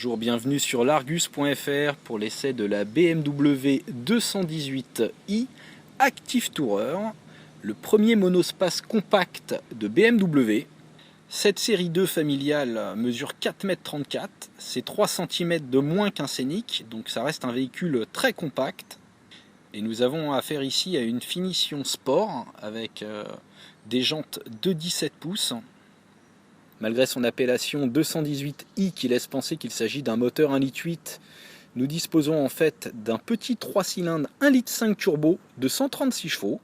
Bonjour, bienvenue sur l'Argus.fr pour l'essai de la BMW 218i Active Tourer, le premier monospace compact de BMW. Cette série 2 familiale mesure 4,34 m, c'est 3 cm de moins qu'un Scénic, donc ça reste un véhicule très compact. Et nous avons affaire ici à une finition sport avec des jantes de 17 pouces. Malgré son appellation 218i qui laisse penser qu'il s'agit d'un moteur 1,8 litre, nous disposons en fait d'un petit 3 cylindres 1,5 litre turbo de 136 chevaux.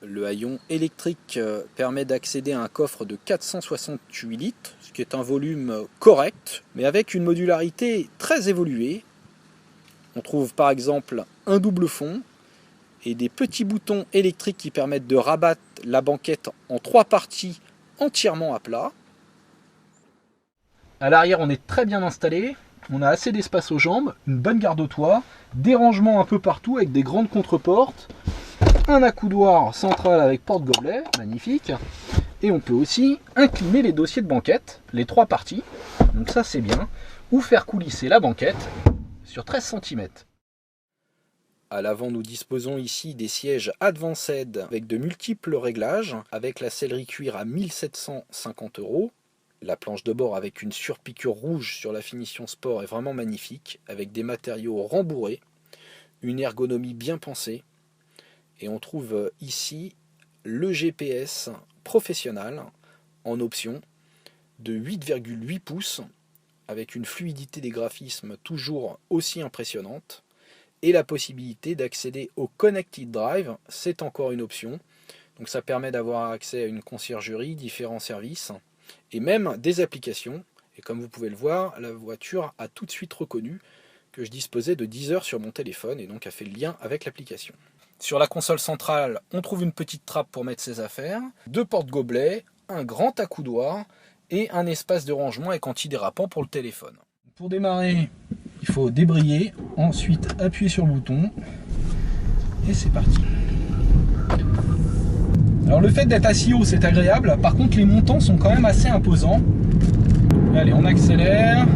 Le haillon électrique permet d'accéder à un coffre de 468 litres, ce qui est un volume correct, mais avec une modularité très évoluée. On trouve par exemple un double fond et des petits boutons électriques qui permettent de rabattre la banquette en 3 parties entièrement à plat. À l'arrière, on est très bien installé, on a assez d'espace aux jambes, une bonne garde au toit, des rangements un peu partout avec des grandes contre-portes, un accoudoir central avec porte-gobelet, magnifique, et on peut aussi incliner les dossiers de banquette, les 3 parties, donc ça c'est bien, ou faire coulisser la banquette sur 13 cm. À l'avant, nous disposons ici des sièges Advanced avec de multiples réglages, avec la sellerie cuir à 1 750 €. La planche de bord avec une surpiqûre rouge sur la finition sport est vraiment magnifique, avec des matériaux rembourrés, une ergonomie bien pensée. Et on trouve ici le GPS professionnel en option de 8,8 pouces, avec une fluidité des graphismes toujours aussi impressionnante. Et la possibilité d'accéder au Connected Drive, c'est encore une option. Donc ça permet d'avoir accès à une conciergerie, différents services et même des applications. Et comme vous pouvez le voir, la voiture a tout de suite reconnu que je disposais de Deezer sur mon téléphone et donc a fait le lien avec l'application. Sur la console centrale, on trouve une petite trappe pour mettre ses affaires, 2 porte-gobelets, un grand accoudoir et un espace de rangement avec antidérapant pour le téléphone. Pour démarrer, il faut débrayer, ensuite appuyer sur le bouton et c'est parti. Alors le fait d'être assis haut c'est agréable, par contre les montants sont quand même assez imposants. Allez, on accélère.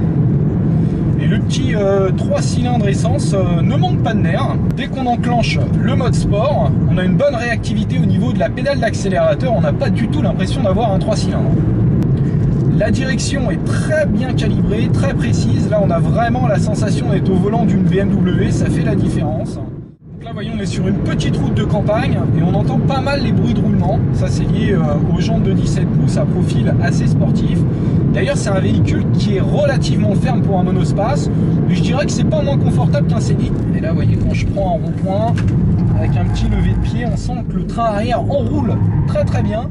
Et le petit 3 cylindres essence ne manque pas de nerfs. Dès qu'on enclenche le mode sport, on a une bonne réactivité au niveau de la pédale d'accélérateur, on n'a pas du tout l'impression d'avoir un 3 cylindres. La direction est très bien calibrée, très précise. Là, on a vraiment la sensation d'être au volant d'une BMW, ça fait la différence. Donc là, voyons, on est sur une petite route de campagne et on entend pas mal les bruits de roulement. Ça, c'est lié aux jantes de 17 pouces à profil assez sportif. D'ailleurs, c'est un véhicule qui est relativement ferme pour un monospace, mais je dirais que c'est pas moins confortable qu'un Scénic. Et là, vous voyez, quand je prends un rond-point, avec un petit lever de pied, on sent que le train arrière enroule très très bien.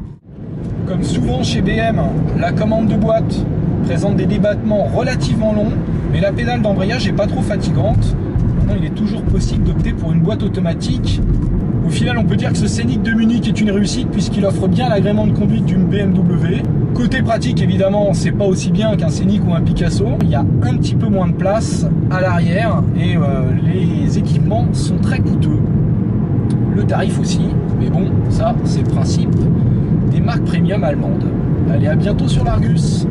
Comme souvent chez BM, la commande de boîte présente des débattements relativement longs, mais la pédale d'embrayage n'est pas trop fatigante. Maintenant, il est toujours possible d'opter pour une boîte automatique. Au final, on peut dire que ce Scénic de Munich est une réussite puisqu'il offre bien l'agrément de conduite d'une BMW. Côté pratique, évidemment, c'est pas aussi bien qu'un Scénic ou un Picasso. Il y a un petit peu moins de place à l'arrière et les équipements sont très coûteux. Le tarif aussi, mais bon, ça, c'est le principe des marques premium allemandes. Allez, à bientôt sur l'Argus.